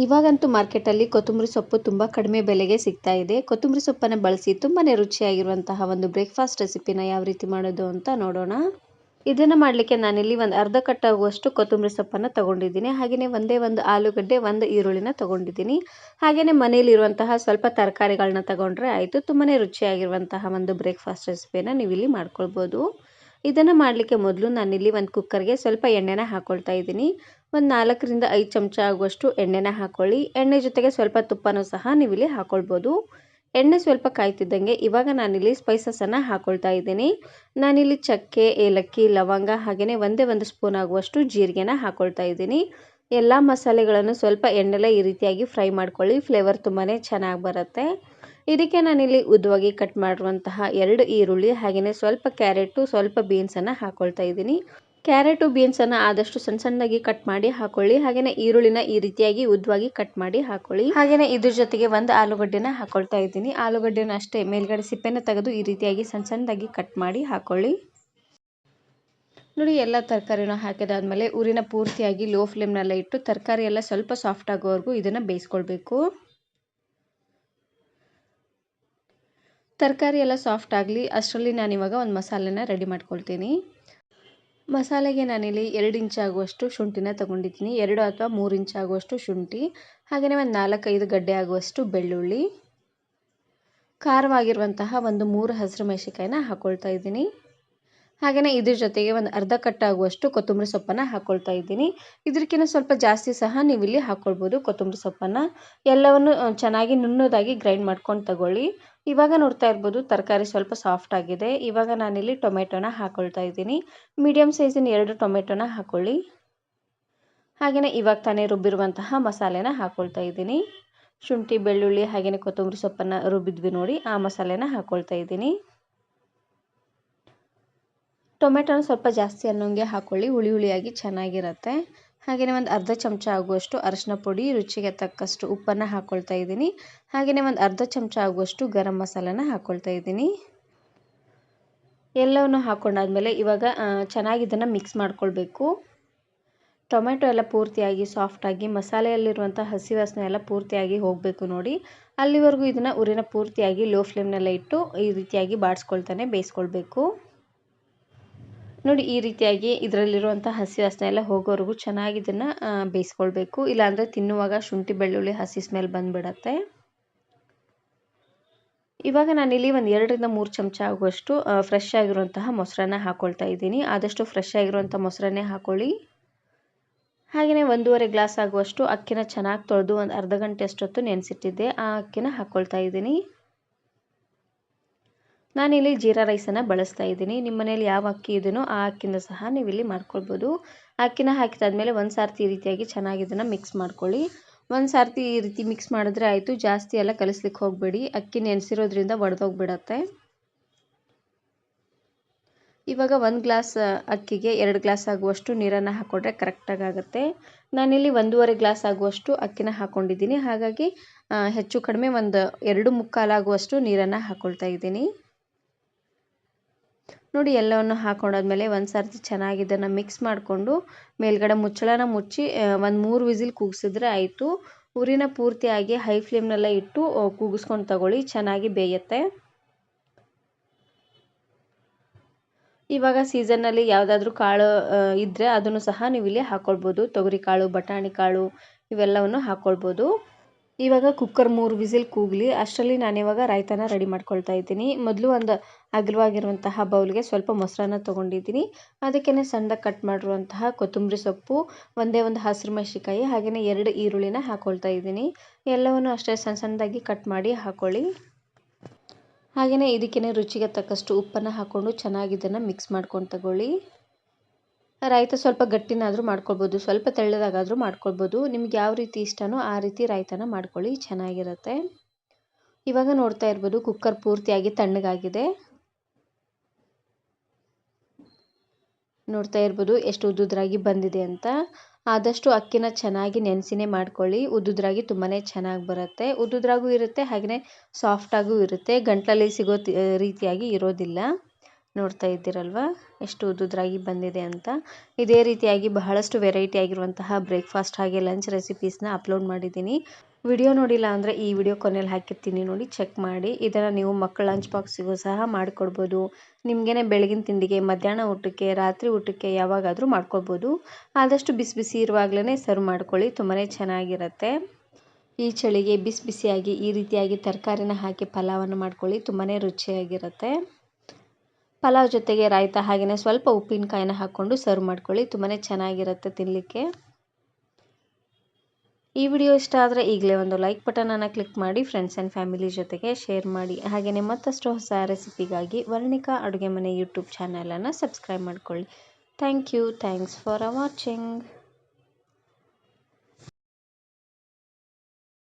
ಇವಾಗಂತೂ ಮಾರ್ಕೆಟಲ್ಲಿ ಕೊತ್ತಂಬರಿ ಸೊಪ್ಪು ತುಂಬ ಕಡಿಮೆ ಬೆಲೆಗೆ ಸಿಗ್ತಾ ಇದೆ. ಕೊತ್ತಂಬರಿ ಸೊಪ್ಪನ್ನು ಬಳಸಿ ತುಂಬಾನೇ ರುಚಿಯಾಗಿರುವಂತಹ ಒಂದು ಬ್ರೇಕ್ಫಾಸ್ಟ್ ರೆಸಿಪಿನ ಯಾವ ರೀತಿ ಮಾಡೋದು ಅಂತ ನೋಡೋಣ. ಇದನ್ನು ಮಾಡಲಿಕ್ಕೆ ನಾನಿಲ್ಲಿ ಒಂದು ಅರ್ಧ ಕಟ್ಟಾಗುವಷ್ಟು ಕೊತ್ತಂಬರಿ ಸೊಪ್ಪನ್ನು ತಗೊಂಡಿದ್ದೀನಿ. ಹಾಗೆಯೇ ಒಂದೇ ಒಂದು ಆಲೂಗಡ್ಡೆ, ಒಂದು ಈರುಳ್ಳಿನ ತಗೊಂಡಿದ್ದೀನಿ. ಹಾಗೆಯೇ ಮನೆಯಲ್ಲಿರುವಂತಹ ಸ್ವಲ್ಪ ತರಕಾರಿಗಳನ್ನ ತಗೊಂಡ್ರೆ ಆಯಿತು. ತುಂಬಾನೇ ರುಚಿಯಾಗಿರುವಂತಹ ಒಂದು ಬ್ರೇಕ್ಫಾಸ್ಟ್ ರೆಸಿಪಿನ ನೀವು ಇಲ್ಲಿ ಮಾಡ್ಕೊಳ್ಬೋದು. ಇದನ್ನು ಮಾಡಲಿಕ್ಕೆ ಮೊದಲು ನಾನಿಲ್ಲಿ ಒಂದು ಕುಕ್ಕರ್ಗೆ ಸ್ವಲ್ಪ ಎಣ್ಣೆನ ಹಾಕ್ಕೊಳ್ತಾ ಇದ್ದೀನಿ. ಒಂದು 4 ರಿಂದ 5 ಚಮಚ ಆಗುವಷ್ಟು ಎಣ್ಣೆನ ಹಾಕ್ಕೊಳ್ಳಿ. ಎಣ್ಣೆ ಜೊತೆಗೆ ಸ್ವಲ್ಪ ತುಪ್ಪನೂ ಸಹ ನೀವಿಲ್ಲಿ ಹಾಕ್ಕೊಳ್ಬೋದು. ಎಣ್ಣೆ ಸ್ವಲ್ಪ ಕಾಯ್ತಿದ್ದಂಗೆ ಇವಾಗ ನಾನಿಲ್ಲಿ ಸ್ಪೈಸಸನ್ನು ಹಾಕ್ಕೊಳ್ತಾ ಇದ್ದೀನಿ. ನಾನಿಲ್ಲಿ ಚಕ್ಕೆ, ಏಲಕ್ಕಿ, ಲವಂಗ ಹಾಗೆಯೇ ಒಂದೇ ಒಂದು ಸ್ಪೂನ್ ಆಗುವಷ್ಟು ಜೀರಿಗೆನ ಹಾಕ್ಕೊಳ್ತಾ ಇದ್ದೀನಿ. ಎಲ್ಲ ಮಸಾಲೆಗಳನ್ನು ಸ್ವಲ್ಪ ಎಣ್ಣೆಲೆ ಈ ರೀತಿಯಾಗಿ ಫ್ರೈ ಮಾಡ್ಕೊಳ್ಳಿ. ಫ್ಲೇವರ್ ತುಂಬಾ ಚೆನ್ನಾಗಿ ಬರುತ್ತೆ. ಇದಕ್ಕೆ ನಾನಿಲ್ಲಿ ಉದ್ದವಾಗಿ ಕಟ್ ಮಾಡಿರುವಂತಹ 2 ಈರುಳ್ಳಿ ಹಾಗೆಯೇ ಸ್ವಲ್ಪ ಕ್ಯಾರೆಟು, ಸ್ವಲ್ಪ ಬೀನ್ಸನ್ನು ಹಾಕ್ಕೊಳ್ತಾ ಇದ್ದೀನಿ. ಕ್ಯಾರೆಟು ಬೀನ್ಸನ್ನು ಆದಷ್ಟು ಸಣ್ಣದಾಗಿ ಕಟ್ ಮಾಡಿ ಹಾಕೊಳ್ಳಿ. ಹಾಗೆಯೇ ಈರುಳ್ಳಿನ ಈ ರೀತಿಯಾಗಿ ಉದ್ದವಾಗಿ ಕಟ್ ಮಾಡಿ ಹಾಕೊಳ್ಳಿ. ಹಾಗೆಯೇ ಇದ್ರ ಜೊತೆಗೆ ಒಂದು ಆಲೂಗಡ್ಡೆನ ಹಾಕೊಳ್ತಾ ಇದ್ದೀನಿ. ಆಲೂಗಡ್ಡೆನ ಅಷ್ಟೇ ಮೇಲ್ಗಡೆ ಸಿಪ್ಪೆನ ತೆಗೆದು ಈ ರೀತಿಯಾಗಿ ಸಣ್ಣದಾಗಿ ಕಟ್ ಮಾಡಿ ಹಾಕೊಳ್ಳಿ. ನೋಡಿ, ಎಲ್ಲ ತರಕಾರಿನ ಹಾಕಿದಾದ್ಮೇಲೆ ಉರಿನ ಪೂರ್ತಿಯಾಗಿ ಲೋ ಫ್ಲೇಮ್ನಲ್ಲೇ ಇಟ್ಟು ತರಕಾರಿ ಎಲ್ಲ ಸ್ವಲ್ಪ ಸಾಫ್ಟ್ ಆಗೋವರೆಗೂ ಇದನ್ನು ಬೇಯಿಸ್ಕೊಳ್ಬೇಕು. ತರಕಾರಿ ಎಲ್ಲ ಸಾಫ್ಟ್ ಆಗಲಿ ಅಷ್ಟರಲ್ಲಿ ನಾನಿವಾಗ ಒಂದು ಮಸಾಲೆನ ರೆಡಿ ಮಾಡ್ಕೊಳ್ತೀನಿ. ಮಸಾಲೆಗೆ ನಾನಿಲ್ಲಿ 2 ಇಂಚ್ ಆಗುವಷ್ಟು ಶುಂಠಿನ ತಗೊಂಡಿದ್ದೀನಿ. 2 ಅಥವಾ 3 ಇಂಚ್ ಆಗುವಷ್ಟು ಶುಂಠಿ, ಹಾಗೆಯೇ ಒಂದು 4-5 ಗಡ್ಡೆ ಆಗುವಷ್ಟು ಬೆಳ್ಳುಳ್ಳಿ, ಖಾರವಾಗಿರುವಂತಹ ಒಂದು 3 ಹಸಿರು ಮೆಣಸಿನಕಾಯಿನ ಹಾಕ್ಕೊಳ್ತಾ ಇದ್ದೀನಿ. ಹಾಗೆಯೇ ಇದ್ರ ಜೊತೆಗೆ ಒಂದು ಅರ್ಧ ಕಟ್ಟಾಗುವಷ್ಟು ಕೊತ್ತಂಬರಿ ಸೊಪ್ಪನ್ನು ಹಾಕ್ಕೊಳ್ತಾ ಇದ್ದೀನಿ. ಇದಕ್ಕಿಂತ ಸ್ವಲ್ಪ ಜಾಸ್ತಿ ಸಹ ನೀವಿಲ್ಲಿ ಹಾಕ್ಕೊಳ್ಬೋದು ಕೊತ್ತಂಬರಿ ಸೊಪ್ಪನ್ನು. ಎಲ್ಲವನ್ನು ಚೆನ್ನಾಗಿ ನುಣ್ಣದಾಗಿ ಗ್ರೈಂಡ್ ಮಾಡ್ಕೊಂಡು ತಗೊಳ್ಳಿ. ಇವಾಗ ನೋಡ್ತಾ ಇರ್ಬೋದು ತರಕಾರಿ ಸ್ವಲ್ಪ ಸಾಫ್ಟ್ ಆಗಿದೆ. ಇವಾಗ ನಾನಿಲ್ಲಿ ಟೊಮೆಟೊನ ಹಾಕ್ಕೊಳ್ತಾ ಇದ್ದೀನಿ. ಮೀಡಿಯಮ್ ಸೈಜಿನ 2 ಟೊಮೆಟೊನ ಹಾಕ್ಕೊಳ್ಳಿ. ಹಾಗೆಯೇ ಇವಾಗ ತಾನೇ ರುಬ್ಬಿರುವಂತಹ ಮಸಾಲೆನ ಹಾಕ್ಕೊಳ್ತಾ ಇದ್ದೀನಿ. ಶುಂಠಿ, ಬೆಳ್ಳುಳ್ಳಿ ಹಾಗೆಯೇ ಕೊತ್ತಂಬರಿ ಸೊಪ್ಪನ್ನು ರುಬ್ಬಿದ್ವಿ ನೋಡಿ, ಆ ಮಸಾಲೆನ ಹಾಕ್ಕೊಳ್ತಾ ಇದ್ದೀನಿ. ಟೊಮೆಟೊನ ಸ್ವಲ್ಪ ಜಾಸ್ತಿ ಅನ್ನೋಂಗೆ ಹಾಕ್ಕೊಳ್ಳಿ, ಹುಳಿಯಾಗಿ ಚೆನ್ನಾಗಿರುತ್ತೆ. ಹಾಗೆಯೇ ಒಂದು ಅರ್ಧ ಚಮಚ ಆಗುವಷ್ಟು ಅರಿಶಿನ ಪುಡಿ, ರುಚಿಗೆ ತಕ್ಕಷ್ಟು ಉಪ್ಪನ್ನು ಹಾಕ್ಕೊಳ್ತಾ ಇದ್ದೀನಿ. ಹಾಗೆಯೇ ಒಂದು ಅರ್ಧ ಚಮಚ ಆಗುವಷ್ಟು ಗರಂ ಮಸಾಲನ ಹಾಕ್ಕೊಳ್ತಾ ಇದ್ದೀನಿ. ಎಲ್ಲವನ್ನು ಹಾಕ್ಕೊಂಡಾದ್ಮೇಲೆ ಇವಾಗ ಚೆನ್ನಾಗಿ ಇದನ್ನು ಮಿಕ್ಸ್ ಮಾಡ್ಕೊಳ್ಬೇಕು. ಟೊಮೆಟೊ ಎಲ್ಲ ಪೂರ್ತಿಯಾಗಿ ಸಾಫ್ಟಾಗಿ ಮಸಾಲೆಯಲ್ಲಿರುವಂಥ ಹಸಿ ವಾಸನೆ ಎಲ್ಲ ಪೂರ್ತಿಯಾಗಿ ಹೋಗಬೇಕು ನೋಡಿ. ಅಲ್ಲಿವರೆಗೂ ಇದನ್ನು ಉರಿನ ಪೂರ್ತಿಯಾಗಿ ಲೋ ಫ್ಲೇಮ್ನಲ್ಲೇ ಇಟ್ಟು ಈ ರೀತಿಯಾಗಿ ಬಾಡಿಸ್ಕೊಳ್ತಾನೆ ಬೇಯಿಸ್ಕೊಳ್ಬೇಕು. ನೋಡಿ, ಈ ರೀತಿಯಾಗಿ ಇದರಲ್ಲಿರುವಂಥ ಹಸಿ ವಾಸನೆ ಎಲ್ಲ ಹೋಗೋವರೆಗೂ ಚೆನ್ನಾಗಿ ಇದನ್ನು ಬೇಯಿಸ್ಕೊಳ್ಬೇಕು. ಇಲ್ಲಾಂದರೆ ತಿನ್ನುವಾಗ ಶುಂಠಿ ಬೆಳ್ಳುಳ್ಳಿ ಹಸಿ ಸ್ಮೆಲ್ ಬಂದುಬಿಡತ್ತೆ. ಇವಾಗ ನಾನಿಲ್ಲಿ ಒಂದು 2 ರಿಂದ 3 ಚಮಚ ಆಗುವಷ್ಟು ಫ್ರೆಶ್ ಆಗಿರುವಂತಹ ಮೊಸರನ್ನ ಹಾಕ್ಕೊಳ್ತಾ ಇದ್ದೀನಿ. ಆದಷ್ಟು ಫ್ರೆಶ್ ಆಗಿರುವಂಥ ಮೊಸರನ್ನೇ ಹಾಕ್ಕೊಳ್ಳಿ. ಹಾಗೆಯೇ 1.5 ಗ್ಲಾಸ್ ಆಗುವಷ್ಟು ಅಕ್ಕಿನ ಚೆನ್ನಾಗಿ ತೊಳೆದು ಒಂದು ಅರ್ಧ ಗಂಟೆ ಅಷ್ಟೊತ್ತು ನೆನೆಸಿಟ್ಟಿದ್ದೆ. ಆ ಅಕ್ಕಿನ ಹಾಕ್ಕೊಳ್ತಾ ಇದ್ದೀನಿ. ನಾನಿಲ್ಲಿ ಜೀರಾ ರೈಸನ್ನು ಬಳಸ್ತಾ ಇದ್ದೀನಿ. ನಿಮ್ಮ ಮನೇಲಿ ಯಾವ ಅಕ್ಕಿ ಇದೆಯೋ ಆ ಅಕ್ಕಿಯಿಂದ ಸಹ ನೀವು ಇಲ್ಲಿ ಮಾಡ್ಕೊಳ್ಬೋದು. ಅಕ್ಕಿನ ಹಾಕಿದಾದ್ಮೇಲೆ ಒಂದು ಸಾರ್ತಿ ಈ ರೀತಿಯಾಗಿ ಚೆನ್ನಾಗಿ ಇದನ್ನು ಮಿಕ್ಸ್ ಮಾಡ್ಕೊಳ್ಳಿ. ಒಂದು ಸಾರ್ತಿ ಈ ರೀತಿ ಮಿಕ್ಸ್ ಮಾಡಿದ್ರೆ ಆಯಿತು. ಜಾಸ್ತಿ ಎಲ್ಲ ಕಲಿಸ್ಲಿಕ್ಕೆ ಹೋಗಬೇಡಿ, ಅಕ್ಕಿ ನೆನೆಸಿರೋದ್ರಿಂದ ಒಡೆದೋಗ್ಬಿಡತ್ತೆ. ಇವಾಗ 1 ಗ್ಲಾಸ್ ಅಕ್ಕಿಗೆ 2 ಗ್ಲಾಸ್ ಆಗುವಷ್ಟು ನೀರನ್ನು ಹಾಕ್ಕೊಂಡ್ರೆ ಕರೆಕ್ಟಾಗಿ ಆಗುತ್ತೆ. ನಾನಿಲ್ಲಿ 1.5 ಗ್ಲಾಸ್ ಆಗುವಷ್ಟು ಅಕ್ಕಿನ ಹಾಕ್ಕೊಂಡಿದ್ದೀನಿ. ಹಾಗಾಗಿ ಹೆಚ್ಚು ಕಡಿಮೆ ಒಂದು 2.25 ಆಗುವಷ್ಟು ನೀರನ್ನು ಹಾಕ್ಕೊಳ್ತಾ ಇದ್ದೀನಿ. ನೋಡಿ, ಎಲ್ಲವನ್ನು ಹಾಕೊಂಡಾದ್ಮೇಲೆ ಒಂದು ಸಾರ್ತಿ ಚೆನ್ನಾಗಿ ಇದನ್ನು ಮಿಕ್ಸ್ ಮಾಡಿಕೊಂಡು ಮೇಲ್ಗಡೆ ಮುಚ್ಚಳನ ಮುಚ್ಚಿ ಒಂದು 3 ವಿಸಿಲ್ ಕೂಗಿಸಿದ್ರೆ ಆಯಿತು. ಉರಿನ ಪೂರ್ತಿಯಾಗಿ ಹೈ ಫ್ಲೇಮ್ನಲ್ಲೇ ಇಟ್ಟು ಕೂಗಿಸ್ಕೊಂಡು ತಗೊಳ್ಳಿ, ಚೆನ್ನಾಗಿ ಬೇಯುತ್ತೆ. ಇವಾಗ ಸೀಸನ್ನಲ್ಲಿ ಯಾವುದಾದ್ರೂ ಕಾಳು ಇದ್ದರೆ ಅದನ್ನು ಸಹ ನೀವು ಇಲ್ಲಿ ಹಾಕ್ಕೊಳ್ಬೋದು. ತೊಗರಿ ಕಾಳು, ಬಟಾಣಿ ಕಾಳು ಇವೆಲ್ಲವನ್ನು ಹಾಕ್ಕೊಳ್ಬೋದು. ಇವಾಗ ಕುಕ್ಕರ್ 3 ವಿಸಿಲ್ ಕೂಗಲಿ ಅಷ್ಟರಲ್ಲಿ ನಾನಿವಾಗ ರಾಯ್ತಾನ ರೆಡಿ ಮಾಡ್ಕೊಳ್ತಾ ಇದ್ದೀನಿ. ಮೊದಲು ಒಂದು ಅಗಲವಾಗಿರುವಂತಹ ಬೌಲ್ಗೆ ಸ್ವಲ್ಪ ಮೊಸರನ್ನ ತೊಗೊಂಡಿದ್ದೀನಿ. ಅದಕ್ಕೇ ಸಣ್ಣದಾಗಿ ಕಟ್ ಮಾಡಿರುವಂತಹ ಕೊತ್ತಂಬರಿ ಸೊಪ್ಪು, ಒಂದೇ ಒಂದು ಹಸಿರು ಮೆಣಸಿನಕಾಯಿ ಹಾಗೆಯೇ 2 ಈರುಳ್ಳಿನ ಹಾಕ್ಕೊಳ್ತಾ ಇದ್ದೀನಿ. ಎಲ್ಲವನ್ನು ಅಷ್ಟೇ ಸಣ್ಣದಾಗಿ ಕಟ್ ಮಾಡಿ ಹಾಕ್ಕೊಳ್ಳಿ. ಹಾಗೆಯೇ ಇದಕ್ಕೇ ರುಚಿಗೆ ತಕ್ಕಷ್ಟು ಉಪ್ಪನ್ನು ಹಾಕ್ಕೊಂಡು ಚೆನ್ನಾಗಿ ಇದನ್ನು ಮಿಕ್ಸ್ ಮಾಡ್ಕೊಂಡು ತಗೊಳ್ಳಿ. ರಾಯ್ತ ಸ್ವಲ್ಪ ಗಟ್ಟಿನಾದರೂ ಮಾಡ್ಕೊಳ್ಬೋದು, ಸ್ವಲ್ಪ ತೆಳ್ಳದಾಗಾದರೂ ಮಾಡ್ಕೊಳ್ಬೋದು. ನಿಮ್ಗೆ ಯಾವ ರೀತಿ ಇಷ್ಟನೋ ಆ ರೀತಿ ರಾಯ್ತನ ಮಾಡ್ಕೊಳ್ಳಿ, ಚೆನ್ನಾಗಿರುತ್ತೆ. ಇವಾಗ ನೋಡ್ತಾ ಇರ್ಬೋದು ಕುಕ್ಕರ್ ಪೂರ್ತಿಯಾಗಿ ತಣ್ಣಗಾಗಿದೆ. ನೋಡ್ತಾ ಇರ್ಬೋದು ಎಷ್ಟು ಉದ್ದುದ್ರಾಗಿ ಬಂದಿದೆ ಅಂತ. ಆದಷ್ಟು ಅಕ್ಕಿನ ಚೆನ್ನಾಗಿ ನೆನೆಸಿನೇ ಮಾಡ್ಕೊಳ್ಳಿ. ಉದ್ದುದ್ರಾಗಿ ತುಂಬಾ ಚೆನ್ನಾಗಿ ಬರುತ್ತೆ. ಉದ್ದುದ್ರಾಗೂ ಇರುತ್ತೆ ಹಾಗೆಯೇ ಸಾಫ್ಟಾಗೂ ಇರುತ್ತೆ, ಗಂಟಲಲ್ಲಿ ಸಿಗೋ ರೀತಿಯಾಗಿ ಇರೋದಿಲ್ಲ. ನೋಡ್ತಾ ಇದ್ದೀರಲ್ವಾ ಎಷ್ಟು ಉದ್ದುದ್ರಾಗಿ ಬಂದಿದೆ ಅಂತ. ಇದೇ ರೀತಿಯಾಗಿ ಬಹಳಷ್ಟು ವೆರೈಟಿ ಆಗಿರುವಂತಹ ಬ್ರೇಕ್ಫಾಸ್ಟ್ ಹಾಗೆ ಲಂಚ್ ರೆಸಿಪೀಸ್ನ ಅಪ್ಲೋಡ್ ಮಾಡಿದ್ದೀನಿ. ವಿಡಿಯೋ ನೋಡಿಲ್ಲ ಅಂದರೆ ಈ ವಿಡಿಯೋ ಕೊನೆಯಲ್ಲಿ ಹಾಕಿರ್ತೀನಿ, ನೋಡಿ ಚೆಕ್ ಮಾಡಿ. ಇದನ್ನು ನೀವು ಮಕ್ಕಳ ಲಂಚ್ ಬಾಕ್ಸಿಗೂ ಸಹ ಮಾಡಿಕೊಡ್ಬೋದು. ನಿಮಗೇನೆ ಬೆಳಗಿನ ತಿಂಡಿಗೆ, ಮಧ್ಯಾಹ್ನ ಊಟಕ್ಕೆ, ರಾತ್ರಿ ಊಟಕ್ಕೆ ಯಾವಾಗಾದರೂ ಮಾಡ್ಕೊಳ್ಬೋದು. ಆದಷ್ಟು ಬಿಸಿ ಬಿಸಿ ಇರುವಾಗಲೇ ಸರ್ವ್ ಮಾಡ್ಕೊಳ್ಳಿ, ತುಂಬಾ ಚೆನ್ನಾಗಿರುತ್ತೆ. ಈ ಚಳಿಗೆ ಬಿಸಿ ಬಿಸಿಯಾಗಿ ಈ ರೀತಿಯಾಗಿ ತರಕಾರಿನ ಹಾಕಿ ಪಲಾವನ್ನು ಮಾಡ್ಕೊಳ್ಳಿ, ತುಂಬಾ ರುಚಿಯಾಗಿರುತ್ತೆ. ಪಲಾವ್ ಜೊತೆಗೆ ರಾಯ್ತ ಹಾಗೆಯೇ ಸ್ವಲ್ಪ ಉಪ್ಪಿನಕಾಯಿನ ಹಾಕ್ಕೊಂಡು ಸರ್ವ್ ಮಾಡ್ಕೊಳ್ಳಿ, ತುಂಬಾ ಚೆನ್ನಾಗಿರುತ್ತೆ ತಿನ್ನಲಿಕ್ಕೆ. ಈ ವಿಡಿಯೋ ಇಷ್ಟ ಆದರೆ ಈಗಲೇ ಒಂದು ಲೈಕ್ ಬಟನನ್ನು ಕ್ಲಿಕ್ ಮಾಡಿ, ಫ್ರೆಂಡ್ಸ್ ಆ್ಯಂಡ್ ಫ್ಯಾಮಿಲಿ ಜೊತೆಗೆ ಶೇರ್ ಮಾಡಿ. ಹಾಗೆಯೇ ಮತ್ತಷ್ಟು ಹೊಸ ರೆಸಿಪಿಗಾಗಿ ವರ್ಣಿಕಾ ಅಡುಗೆ ಮನೆ ಯೂಟ್ಯೂಬ್ ಚಾನಲನ್ನು ಸಬ್ಸ್ಕ್ರೈಬ್ ಮಾಡ್ಕೊಳ್ಳಿ. Thanks for watching.